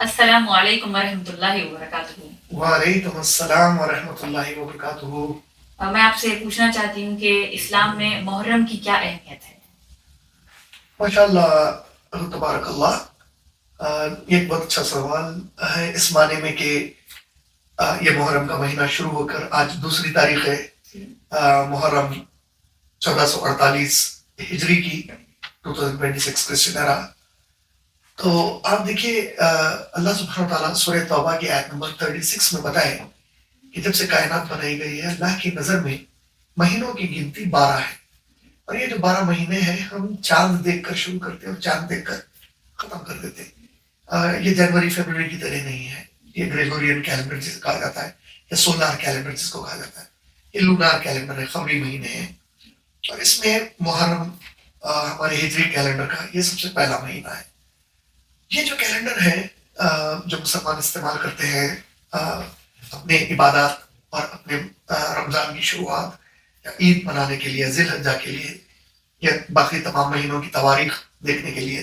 السلام علیکم ورحمۃ اللہ وبرکاتہ۔ وعلیکم السلام ورحمۃ اللہ وبرکاتہ۔ میں آپ سے پوچھنا چاہتی ہوں کہ اسلام میں محرم کی کیا اہمیت ہے؟ ماشاء اللہ تبارک اللہ، یہ ایک بہت اچھا سوال ہے اس معنی میں کہ یہ محرم کا مہینہ شروع ہو کر آج دوسری تاریخ ہے محرم 1448 ہجری کی 2026 کرسچن ایرا۔ تو آپ دیکھیے اللہ سبحانہ وتعالیٰ سورہ توبہ کی آیت نمبر 36 میں بتائے کہ جب سے کائنات بنائی گئی ہے اللہ کی نظر میں مہینوں کی گنتی 12 ہے، اور یہ جو 12 مہینے ہیں ہم چاند دیکھ کر شروع کرتے ہیں اور چاند دیکھ کر ختم کر دیتے ہیں۔ یہ جنوری فیبروری کی طرح نہیں ہے، یہ گریگورین کیلنڈر جسے کہا جاتا ہے یا سولار کیلنڈر جس کو کہا جاتا ہے، یہ لونار کیلنڈر ہے، قمری مہینے ہیں، اور اس میں محرم ہمارے ہجری کیلنڈر کا یہ سب سے پہلا مہینہ ہے۔ یہ جو کیلنڈر ہے جو مسلمان استعمال کرتے ہیں اپنے عبادات اور اپنے رمضان کی شروعات یا عید منانے کے لیے، ذی الحجہ کے لیے یا باقی تمام مہینوں کی تواریخ دیکھنے کے لیے،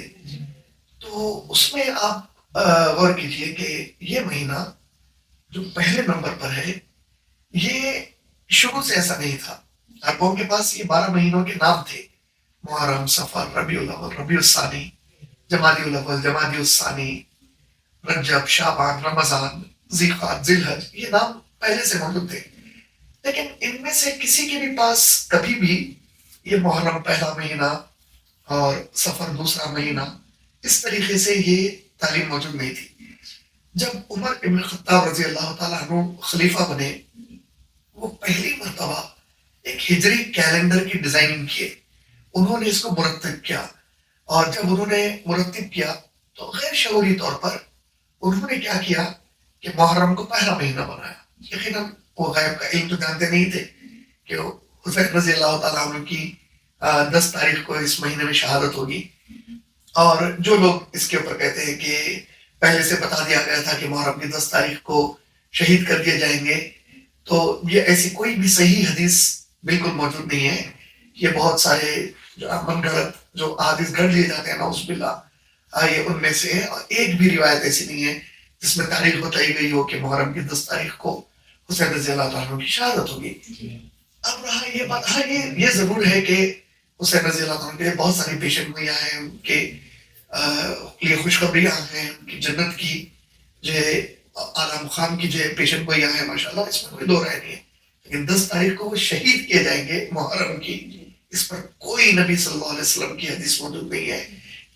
تو اس میں آپ غور کیجئے کہ یہ مہینہ جو پہلے نمبر پر ہے یہ شروع سے ایسا نہیں تھا۔ عربوں کے پاس یہ 12 مہینوں کے نام تھے: محرم، صفر، ربیع الاول، ربیع الثانی، جمادی الاول، جمادی الثانی، رجب، شعبان، رمضان، ذی القعدہ، ذی الحج، یہ نام پہلے سے موجود تھے، لیکن ان میں سے کسی کے بھی پاس کبھی بھی یہ محرم پہلا مہینہ اور سفر دوسرا مہینہ اس طریقے سے یہ تعلیم موجود نہیں تھی۔ جب عمر ابن خطاب رضی اللہ تعالیٰ عنہ خلیفہ بنے، وہ پہلی مرتبہ ایک ہجری کیلنڈر کی ڈیزائننگ کیے، انہوں نے اس کو مرتب کیا، اور جب انہوں نے مرتب کیا تو غیر شعوری طور پر انہوں نے کیا کیا کہ محرم کو پہلا مہینہ بنایا۔ یقیناً وہ غیب کا علم تو جانتے نہیں تھے کہ حذیفہ رضی اللہ تعالیٰ عنہ کی 10 تاریخ کو اس مہینے میں شہادت ہوگی، اور جو لوگ اس کے اوپر کہتے ہیں کہ پہلے سے بتا دیا گیا تھا کہ محرم کی 10 تاریخ کو شہید کر دیے جائیں گے، تو یہ ایسی کوئی بھی صحیح حدیث بالکل موجود نہیں ہے۔ یہ بہت سارے جو من گھڑت جو حدیث گھڑ لیے جاتے ہیں نعوذ باللہ، یہ ان میں سے ہے، اور ایک بھی روایت ایسی نہیں ہے جس میں تاریخ بتائی گئی ہو کہ محرم کی 10 تاریخ کو حسین رضی اللہ عنہ کی شہادت ہوگی۔ اب رہا یہ بات، ہاں یہ ضرور ہے کہ حسین رضی اللہ عنہ کے لیے بہت ساری پیشن گوئیاں ہیں، ان کے لیے خوشخبریاں ہیں، ان کی جنت کی جو اعلیٰ مقام کی جو پیشن گوئیاں ہیں، ماشاءاللہ اس میں کوئی دو رائے نہیں ہے، لیکن 10 تاریخ کو وہ شہید کیے جائیں گے محرم کی، اس پر کوئی نبی صلی اللہ علیہ وسلم کی حدیث موجود نہیں ہے۔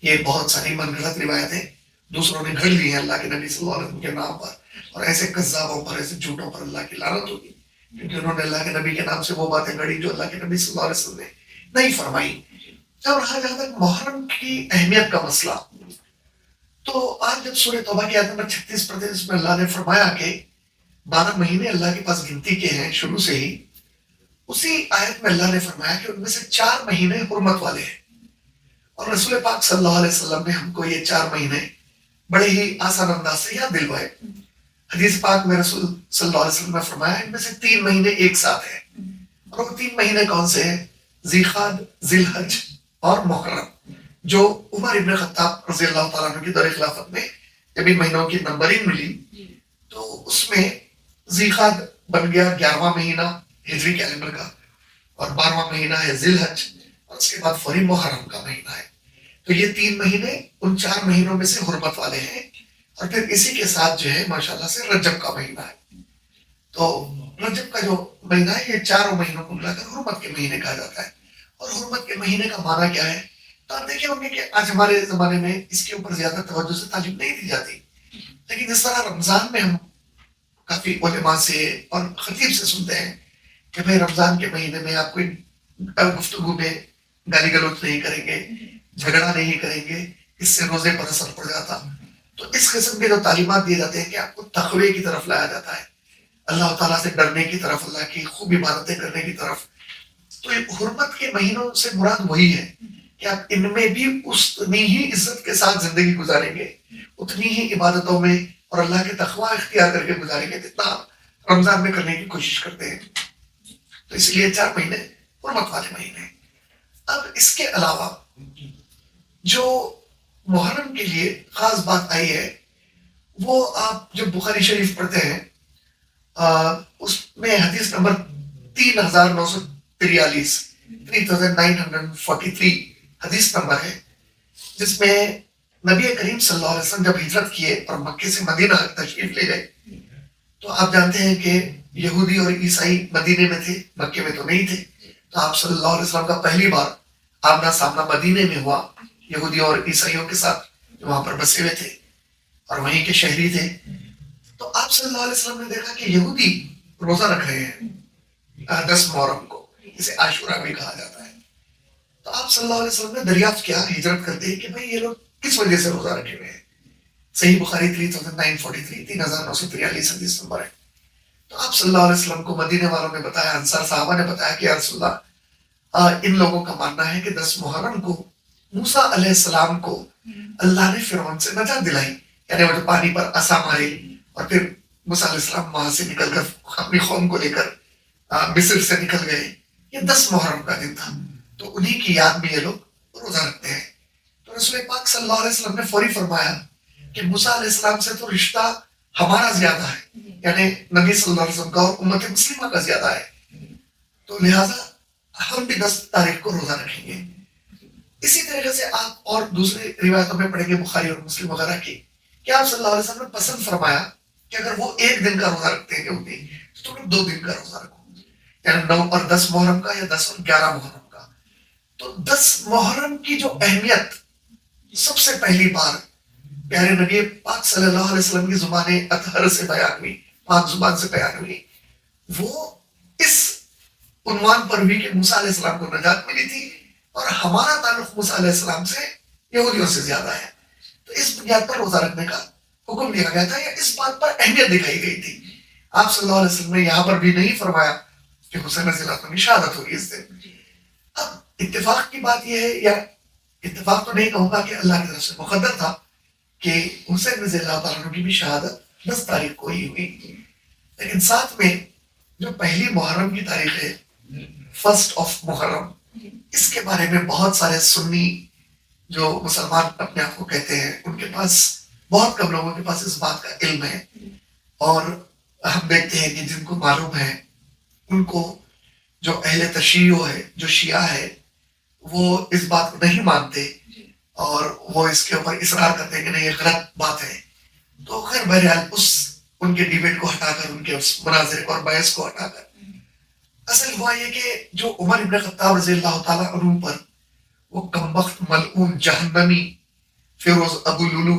یہ بہت ساری من گھڑت روایتیں دوسروں نے گھڑ لی ہیں اللہ کے نبی صلی اللہ علیہ وسلم کے نام پر، اور ایسے کذابوں پر، ایسے جھوٹوں پر اللہ کی لعنت ہوگی، کیونکہ انہوں نے اللہ کے نبی کے نام سے وہ باتیں گھڑی جو اللہ کے نبی صلی اللہ علیہ وسلم نے نہیں فرمائی۔ اور رہا جہاں تک محرم کی اہمیت کا مسئلہ، تو آج جب سورہ توبہ کی آیت نمبر 36 پڑھتے ہیں، اس میں اللہ نے فرمایا کہ 12 مہینے اللہ کے پاس گنتی کے ہیں شروع سے ہی، اسی آیت میں اللہ نے فرمایا کہ ان میں سے 4 مہینے حرمت والے ہیں، اور رسول پاک صلی اللہ علیہ وسلم نے ہم کو یہ 4 مہینے بڑے ہی آسان انداز سے یاد دلوائے۔ حدیث پاک میں رسول صلی اللہ علیہ وسلم نے فرمایا ان میں سے 3 مہینے ایک ساتھ ہیں، اور وہ 3 مہینے کون سے ہیں؟ ذی القعدہ، ذی الحج اور محرم، جو عمر ابن خطاب رضی اللہ تعالیٰ عنہ کی دور خلافت میں جب ان مہینوں کی نمبرنگ ملی تو اس میں ذی القعدہ بن گیا 11واں مہینہ ہجری کیلنڈر کا، اور 12واں مہینہ ہے ذی الحج، اور اس کے بعد فوری محرم کا مہینہ ہے۔ تو یہ 3 مہینے ان 4 مہینوں میں سے حرمت والے ہیں، اور پھر اسی کے ساتھ جو ہے ماشاءاللہ سے رجب کا مہینہ ہے۔ تو رجب کا جو مہینہ ہے یہ 4 مہینوں کو ملا کر حرمت کے مہینے کہا جاتا ہے۔ اور حرمت کے مہینے کا معنی کیا ہے؟ تو آپ دیکھیں ہوں گے کہ آج ہمارے زمانے میں اس کے اوپر زیادہ توجہ سے تعلیم نہیں دی جاتی، لیکن اس طرح رمضان میں ہم کافی علماء سے اور خطیب سے سنتے ہیں کہ بھائی رمضان کے مہینے میں آپ کوئی گفتگو میں گالی گلوچ نہیں کریں گے، جھگڑا نہیں کریں گے، اس سے روزے پر اثر پڑ جاتا۔ تو اس قسم کے جو تعلیمات دیے جاتے ہیں کہ آپ کو تقوی کی طرف لایا جاتا ہے، اللہ تعالیٰ سے ڈرنے کی طرف، اللہ کی خوب عبادتیں کرنے کی طرف، تو یہ حرمت کے مہینوں سے مراد وہی ہے کہ آپ ان میں بھی اتنی ہی عزت کے ساتھ زندگی گزاریں گے، اتنی ہی عبادتوں میں اور اللہ کے تقوی اختیار کر کے گزاریں گے جتنا رمضان میں کرنے کی کوشش کرتے ہیں۔ تو اس لیے 4 مہینے حرمت والے مہینے۔ اب اس کے علاوہ جو محرم کے لیے خاص بات آئی ہے وہ آپ جب بخاری شریف پڑھتے ہیں اس میں حدیث نمبر 3943 3943 حدیث نمبر ہے، جس میں نبی کریم صلی اللہ علیہ وسلم جب ہجرت کیے اور مکے سے مدینہ تشریف لے گئے، تو آپ جانتے ہیں کہ یہودی اور عیسائی مدینے میں تھے، مکے میں تو نہیں تھے. تو آپ صلی اللہ علیہ وسلم کا پہلی بار آمنا سامنا مدینے میں ہوا یہودیوں اور عیسائیوں کے ساتھ جو وہاں پر بسے ہوئے تھے اور وہیں کے شہری تھے. تو آپ صلی اللہ علیہ وسلم نے دیکھا کہ یہودی روزہ رکھ رہے ہیں 10 محرم کو، اسے عاشورہ بھی کہا جاتا ہے. تو آپ صلی اللہ علیہ وسلم نے دریافت کیا ہجرت کرتے کہ بھائی یہ لوگ کس وجہ سے روزہ رکھے ہوئے ہیں. صحیح بخاری 3943 3943 حدیث نمبر ہے. تو آپ صلی اللہ علیہ وسلم کو مدینے والوں نے بتایا، انصار صحابہ نے بتایا کہ یا رسول اللہ، ان لوگوں کا ماننا ہے کہ 10 محرم کو موسیٰ علیہ السلام کو اللہ نے فرعون سے نجات دلائی، یعنی وہ جو پانی پر عصا مارے اور پھر موسیٰ علیہ السلام وہاں سے نکل کر اپنی قوم کو لے کر مصر سے نکل گئے، یہ 10 محرم کا دن تھا. تو انہی کی یاد میں یہ لوگ روزہ رکھتے ہیں. تو رسول پاک صلی اللہ علیہ وسلم نے فوری فرمایا کہ موسیٰ علیہ السلام سے تو رشتہ ہمارا زیادہ ہے، یعنی نبی صلی اللہ علیہ وسلم کا اور امت مسلمہ کا زیادہ ہے، تو لہٰذا ہم بھی 10 تاریخ کو روزہ رکھیں گے. اسی طریقے سے آپ اور دوسرے روایتوں میں پڑھیں گے بخاری اور مسلم وغیرہ کی کہ آپ صلی اللہ علیہ وسلم نے پسند فرمایا کہ اگر وہ ایک دن کا روزہ رکھتے ہیں یہودی تو تم 2 دن کا روزہ رکھو، یعنی 9 اور 10 محرم کا یا 10 اور 11 محرم کا. تو 10 محرم کی جو اہمیت سب سے پہلی بار پیارے نبی پاک صلی اللہ علیہ وسلم کی زبان اطہر سے بیان ہوئی، پاک زبان سے بیان ہوئی، وہ اس عنوان پر ہوئی کہ موسیٰ علیہ السلام کو نجات ملی تھی اور ہمارا تعلق موسیٰ علیہ السلام سے یہودیوں سے زیادہ ہے. تو اس بنیاد پر روزہ رکھنے کا حکم دیا گیا تھا یا اس بات پر اہمیت دکھائی گئی تھی. آپ صلی اللہ علیہ وسلم نے یہاں پر بھی نہیں فرمایا کہ حسین رضی اللہ عنہ کی شہادت ہوگی اس دن. اب اتفاق کی بات یہ ہے، یا اتفاق تو نہیں کہوں گا کہ اللہ کی طرف سے مقدر تھا کہ حسین رضی اللہ تعالیٰ عنہ کی بھی شہادت 10 تاریخ کو ہی ہوئی. لیکن ساتھ میں جو پہلی محرم کی تاریخ ہے، 1 محرم، اس کے بارے میں بہت سارے سنی جو مسلمان اپنے آپ کو کہتے ہیں ان کے پاس، بہت کم لوگوں کے پاس اس بات کا علم ہے. اور ہم دیکھتے ہیں کہ جن کو معلوم ہے ان کو، جو اہل تشیع ہے، جو شیعہ ہے، وہ اس بات کو نہیں مانتے اور وہ اس کے اوپر اصرار کرتے ہیں کہ نہیں یہ غلط بات ہے. تو خیر بہرحال ان کے ڈیبیٹ کو ہٹا کر، ان کے اس مناظرے اور بحث کو ہٹا کر، اصل ہوا یہ کہ جو عمر ابن خطاب رضی اللہ تعالیٰ عنہ پر وہ کمبخت ملعون جہنمی فیروز ابو لولو،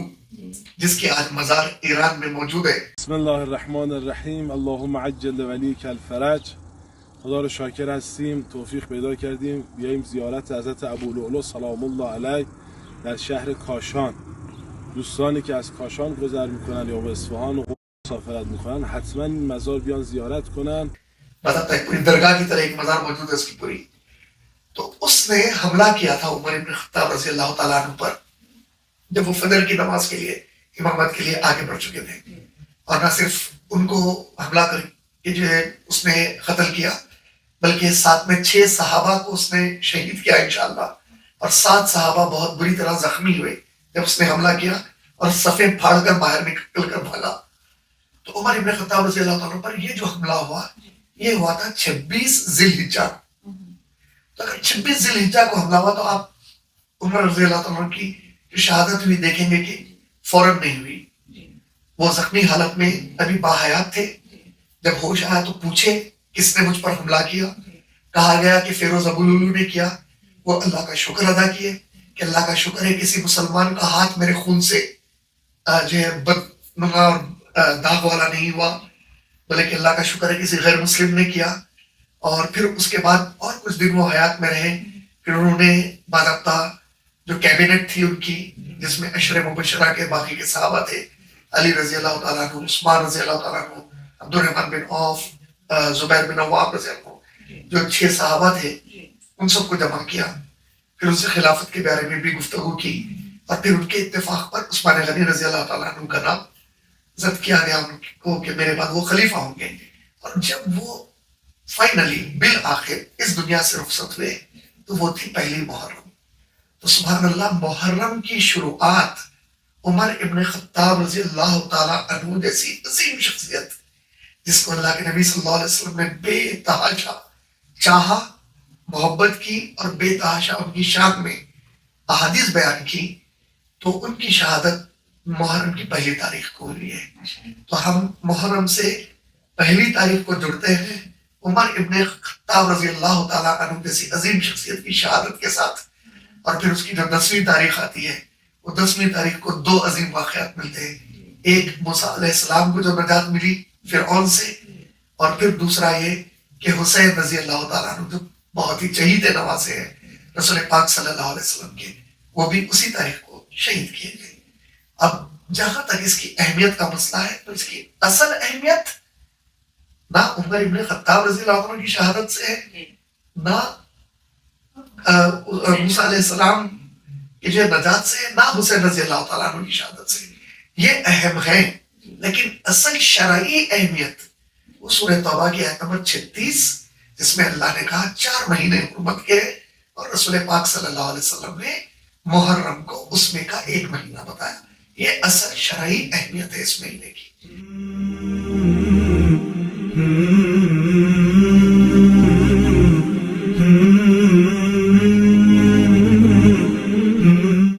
جس کی آج مزار ایران میں موجود ہے. بسم الله الرحمن الرحیم. اللهم عجل ولیک الفرج. خدا رو شاکر هستیم توفیق پیدا کردیم بیاییم زیارت حضرت ابو لؤلؤ سلام الله علیه در شهر کاشان. دوستانی که از کاشان گذر میکنن یا به اصفهان و مسافرت میکنن حتما این مزار بیان زیارت کنن. بتاتا ہے پوری درگاہ کی طرح ایک مزار موجود ہے اس کی پوری. تو اس نے حملہ کیا تھا عمر ابن خطاب رضی اللہ تعالیٰ عنہ پر جب وہ فجر کی نماز کے لیے امامت کے لیے آگے بڑھ چکے تھے، اور نہ صرف ان کو حملہ کر کے جو ہے اس نے قتل کیا، بلکہ ساتھ میں 6 صحابہ کو اس نے شہید کیا انشاءاللہ، اور 7 صحابہ بہت بری طرح زخمی ہوئے جب اس نے حملہ کیا اور صفیں پھاڑ کر باہر نکل کر بھاگا. تو عمر ابن خطاب رضی اللہ تعالیٰ پر یہ جو حملہ ہوا یہ ہوا تھا 26 ذی الحجہ. تو اگر 26 ذی الحجہ کو حملہ ہوا تو آپ عمر رضی اللہ تعالیٰ کی جو شہادت ہوئی دیکھیں گے کہ فوراً نہیں ہوئی. وہ زخمی حالت میں ابھی باحیات تھے. جب ہوش آیا تو پوچھے کس نے مجھ پر حملہ کیا؟ کہا گیا کہ فیروز ابو لولو نے کیا. وہ اللہ کا شکر ادا کیے کہ اللہ کا شکر ہے کسی مسلمان کا ہاتھ میرے خون سے جو ہے بدنما اور داغ والا نہیں ہوا، بلکہ اللہ کا شکر ہے کسی غیر مسلم نے کیا. اور پھر اس کے بعد اور کچھ دن وہ حیات میں رہے. پھر انہوں نے باضابطہ جو کیبنٹ تھی ان کی، جس میں عشر مبشرہ کے باقی کے صحابہ تھے، علی رضی اللہ تعالیٰ عنہ، عثمان رضی اللہ تعالیٰ عنہ، عبد الرحمن بن عوف، زبیر بن عوام رضی اللہ عنہ، جو 6 صحابہ تھے ان سب کو جمع کیا. پھر ان سے خلافت کے بارے میں بھی گفتگو کی، اور پھر ان کے اتفاق پر عثمان غنی رضی اللہ تعالیٰ عنہ کا نام زد کیا گیا ان کو کہ میرے بعد وہ خلیفہ ہوں گے. اور جب وہ فائنلی بالآخر اس دنیا سے رخصت ہوئے تو وہ تھی پہلی محرم. تو سبحان اللہ، محرم کی شروعات عمر ابن خطاب رضی اللہ تعالیٰ عنہ جیسی عظیم شخصیت جس کو اللہ کے نبی صلی اللہ علیہ وسلم نے بے تحاشا چاہا، محبت کی اور بے تحاشا ان کی شان میں احادیث بیان کی، تو ان کی شہادت محرم کی پہلی تاریخ کو ہوئی ہے. تو ہم محرم سے پہلی تاریخ کو جڑتے ہیں عمر ابن خطاب رضی اللہ تعالیٰ عنہ جیسی عظیم شخصیت کی شہادت کے ساتھ. اور پھر اس کی جو 10ویں تاریخ آتی ہے، وہ 10ویں تاریخ کو 2 عظیم واقعات ملتے ہیں. ایک موسیٰ علیہ السلام کو جو نجات ملی فرعون سے، اور پھر دوسرا یہ کہ حسین رضی اللہ تعالیٰ عنہ جو بہت ہی چہیتے نوازے ہیں رسول پاک صلی اللہ علیہ وسلم کے، وہ بھی اسی تاریخ کو شہید کیے گئے. اب جہاں تک اس کی اہمیت کا مسئلہ ہے، تو اس کی اصل اہمیت نہ عمر ابن خطاب رضی اللہ عنہ کی شہادت سے ہے، نہ موسیٰ علیہ السلام کی جو نجات سے ہے، نہ حسین رضی اللہ تعالیٰ عنہ کی شہادت سے. یہ اہم ہے، لیکن اصل شرعی اہمیت وہ سورہ توبہ کی آیت نمبر 36 جس میں اللہ نے کہا 4 مہینے حرمت کے، اور رسول پاک صلی اللہ علیہ وسلم نے محرم کو اس میں کا 1 مہینہ بتایا. یہ اصل شرعی اہمیت ہے اس مہینے کی.